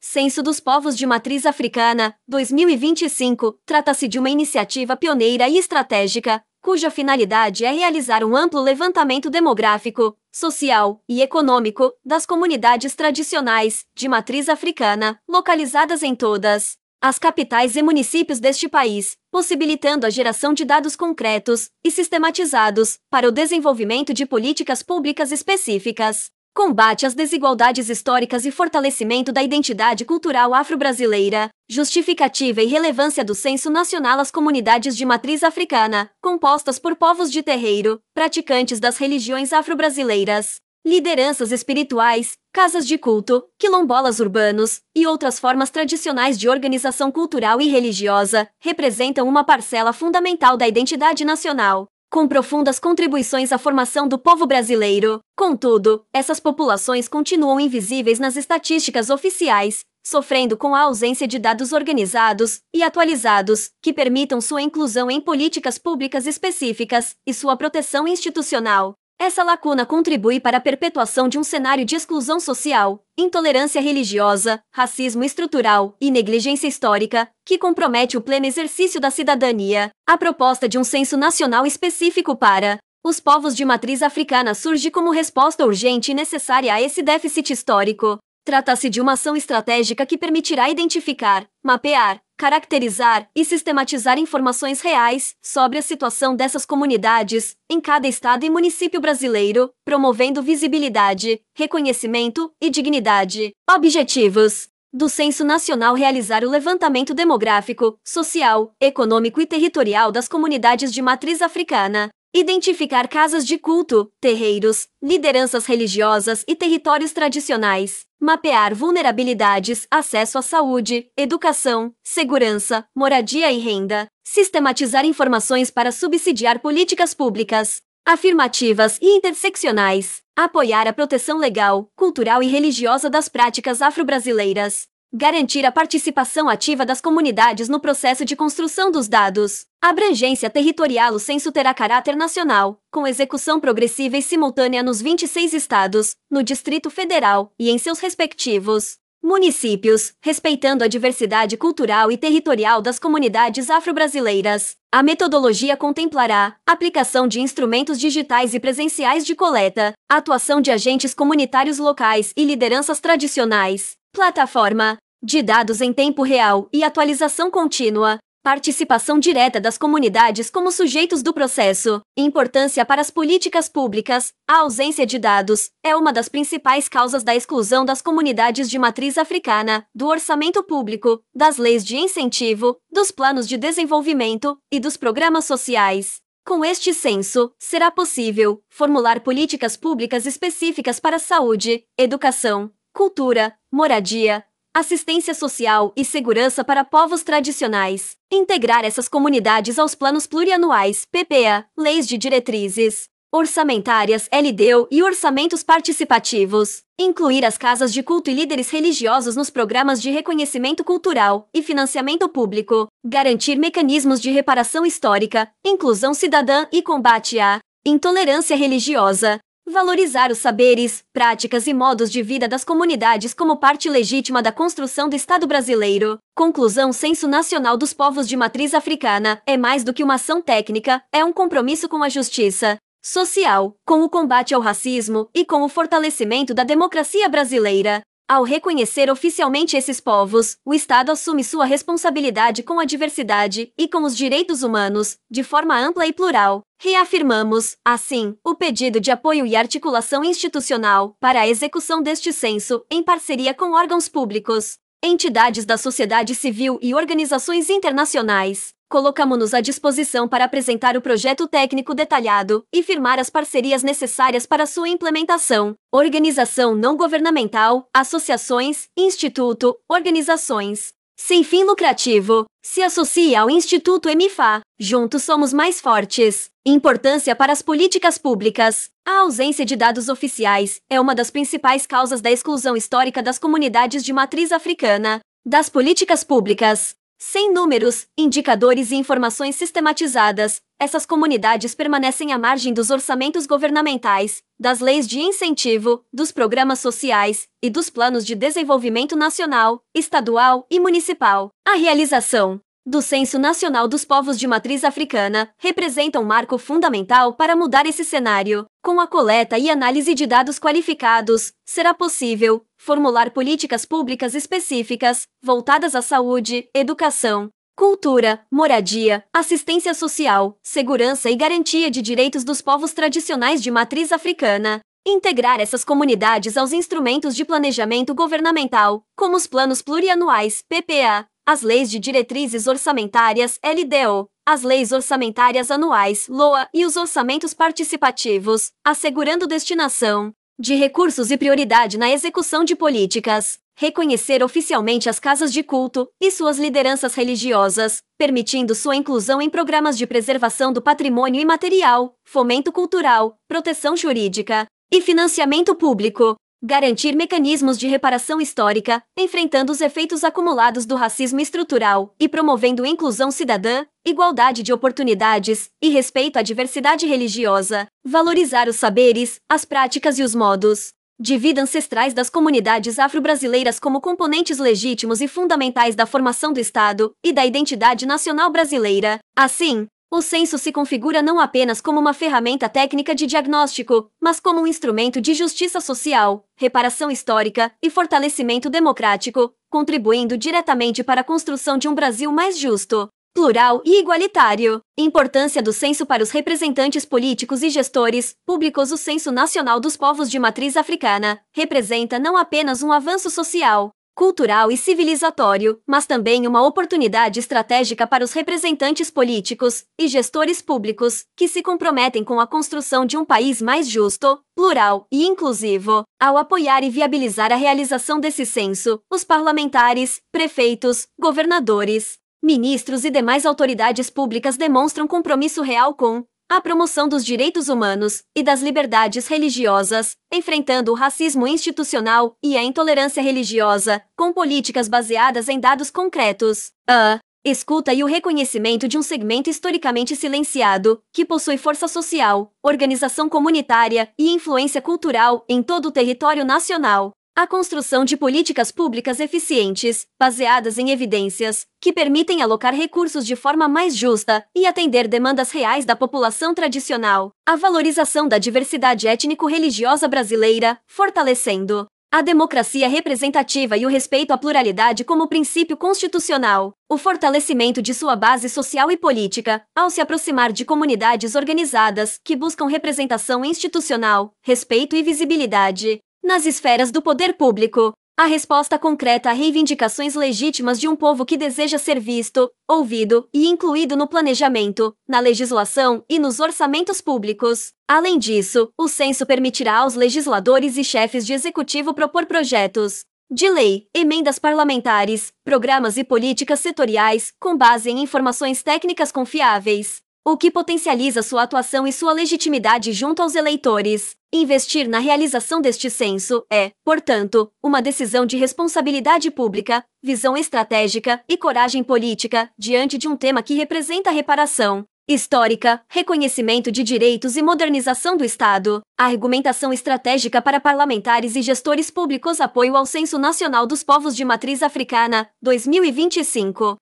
Censo dos Povos de Matriz Africana, 2025, trata-se de uma iniciativa pioneira e estratégica, cuja finalidade é realizar um amplo levantamento demográfico, social e econômico das comunidades tradicionais de matriz africana, localizadas em todas as capitais e municípios deste país, possibilitando a geração de dados concretos e sistematizados para o desenvolvimento de políticas públicas específicas. Combate às desigualdades históricas e fortalecimento da identidade cultural afro-brasileira. Justificativa e relevância do Censo Nacional às comunidades de matriz africana, compostas por povos de terreiro, praticantes das religiões afro-brasileiras, lideranças espirituais, casas de culto, quilombolas urbanos e outras formas tradicionais de organização cultural e religiosa, representam uma parcela fundamental da identidade nacional, com profundas contribuições à formação do povo brasileiro. Contudo, essas populações continuam invisíveis nas estatísticas oficiais, sofrendo com a ausência de dados organizados e atualizados que permitam sua inclusão em políticas públicas específicas e sua proteção institucional. Essa lacuna contribui para a perpetuação de um cenário de exclusão social, intolerância religiosa, racismo estrutural e negligência histórica, que compromete o pleno exercício da cidadania. A proposta de um censo nacional específico para os povos de matriz africana surge como resposta urgente e necessária a esse déficit histórico. Trata-se de uma ação estratégica que permitirá identificar, mapear, caracterizar e sistematizar informações reais sobre a situação dessas comunidades em cada estado e município brasileiro, promovendo visibilidade, reconhecimento e dignidade. Objetivos do Censo Nacional: realizar o levantamento demográfico, social, econômico e territorial das comunidades de matriz africana. Identificar casas de culto, terreiros, lideranças religiosas e territórios tradicionais. Mapear vulnerabilidades, acesso à saúde, educação, segurança, moradia e renda. Sistematizar informações para subsidiar políticas públicas afirmativas e interseccionais. Apoiar a proteção legal, cultural e religiosa das práticas afro-brasileiras. Garantir a participação ativa das comunidades no processo de construção dos dados. Abrangência territorial: o censo terá caráter nacional, com execução progressiva e simultânea nos 26 estados, no Distrito Federal e em seus respectivos municípios, respeitando a diversidade cultural e territorial das comunidades afro-brasileiras. A metodologia contemplará aplicação de instrumentos digitais e presenciais de coleta, atuação de agentes comunitários locais e lideranças tradicionais, plataforma de dados em tempo real e atualização contínua, participação direta das comunidades como sujeitos do processo. Importância para as políticas públicas: a ausência de dados é uma das principais causas da exclusão das comunidades de matriz africana do orçamento público, das leis de incentivo, dos planos de desenvolvimento e dos programas sociais. Com este censo, será possível formular políticas públicas específicas para saúde, educação, cultura, moradia, assistência social e segurança para povos tradicionais. Integrar essas comunidades aos planos plurianuais, PPA, leis de diretrizes orçamentárias, LDO e orçamentos participativos. Incluir as casas de culto e líderes religiosos nos programas de reconhecimento cultural e financiamento público. Garantir mecanismos de reparação histórica, inclusão cidadã e combate à intolerância religiosa. Valorizar os saberes, práticas e modos de vida das comunidades como parte legítima da construção do Estado brasileiro. Conclusão: Censo Nacional dos Povos de Matriz Africana é mais do que uma ação técnica, é um compromisso com a justiça social, com o combate ao racismo e com o fortalecimento da democracia brasileira. Ao reconhecer oficialmente esses povos, o Estado assume sua responsabilidade com a diversidade e com os direitos humanos, de forma ampla e plural. Reafirmamos, assim, o pedido de apoio e articulação institucional para a execução deste censo, em parceria com órgãos públicos, entidades da sociedade civil e organizações internacionais. Colocamos-nos à disposição para apresentar o projeto técnico detalhado e firmar as parcerias necessárias para sua implementação. Organização não governamental, associações, instituto, organizações sem fim lucrativo. Se associe ao Instituto MFA. Juntos somos mais fortes. Importância para as políticas públicas. A ausência de dados oficiais é uma das principais causas da exclusão histórica das comunidades de matriz africana das políticas públicas. Sem números, indicadores e informações sistematizadas, essas comunidades permanecem à margem dos orçamentos governamentais, das leis de incentivo, dos programas sociais e dos planos de desenvolvimento nacional, estadual e municipal. A realização do Censo Nacional dos Povos de Matriz Africana representa um marco fundamental para mudar esse cenário. Com a coleta e análise de dados qualificados, será possível formular políticas públicas específicas, voltadas à saúde, educação, cultura, moradia, assistência social, segurança e garantia de direitos dos povos tradicionais de matriz africana. Integrar essas comunidades aos instrumentos de planejamento governamental, como os planos plurianuais, PPA, as leis de diretrizes orçamentárias, LDO, as leis orçamentárias anuais, LOA, e os orçamentos participativos, assegurando destinação de recursos e prioridade na execução de políticas. Reconhecer oficialmente as casas de culto e suas lideranças religiosas, permitindo sua inclusão em programas de preservação do patrimônio imaterial, fomento cultural, proteção jurídica e financiamento público. Garantir mecanismos de reparação histórica, enfrentando os efeitos acumulados do racismo estrutural e promovendo inclusão cidadã, igualdade de oportunidades e respeito à diversidade religiosa. Valorizar os saberes, as práticas e os modos de vida ancestrais das comunidades afro-brasileiras como componentes legítimos e fundamentais da formação do Estado e da identidade nacional brasileira. Assim, o censo se configura não apenas como uma ferramenta técnica de diagnóstico, mas como um instrumento de justiça social, reparação histórica e fortalecimento democrático, contribuindo diretamente para a construção de um Brasil mais justo, plural e igualitário. Importância do censo para os representantes políticos e gestores públicos. O Censo Nacional dos Povos de Matriz Africana representa não apenas um avanço social, cultural e civilizatório, mas também uma oportunidade estratégica para os representantes políticos e gestores públicos que se comprometem com a construção de um país mais justo, plural e inclusivo. Ao apoiar e viabilizar a realização desse censo, os parlamentares, prefeitos, governadores, ministros e demais autoridades públicas demonstram compromisso real com a promoção dos direitos humanos e das liberdades religiosas, enfrentando o racismo institucional e a intolerância religiosa, com políticas baseadas em dados concretos. A escuta e o reconhecimento de um segmento historicamente silenciado, que possui força social, organização comunitária e influência cultural em todo o território nacional. A construção de políticas públicas eficientes, baseadas em evidências, que permitem alocar recursos de forma mais justa e atender demandas reais da população tradicional. A valorização da diversidade étnico-religiosa brasileira, fortalecendo a democracia representativa e o respeito à pluralidade como princípio constitucional. O fortalecimento de sua base social e política, ao se aproximar de comunidades organizadas que buscam representação institucional, respeito e visibilidade nas esferas do poder público. A resposta concreta a reivindicações legítimas de um povo que deseja ser visto, ouvido e incluído no planejamento, na legislação e nos orçamentos públicos. Além disso, o censo permitirá aos legisladores e chefes de executivo propor projetos de lei, emendas parlamentares, programas e políticas setoriais, com base em informações técnicas confiáveis, o que potencializa sua atuação e sua legitimidade junto aos eleitores. Investir na realização deste censo é, portanto, uma decisão de responsabilidade pública, visão estratégica e coragem política diante de um tema que representa reparação histórica, reconhecimento de direitos e modernização do Estado. A argumentação estratégica para parlamentares e gestores públicos. Apoio ao Censo Nacional dos Povos de Matriz Africana, 2025.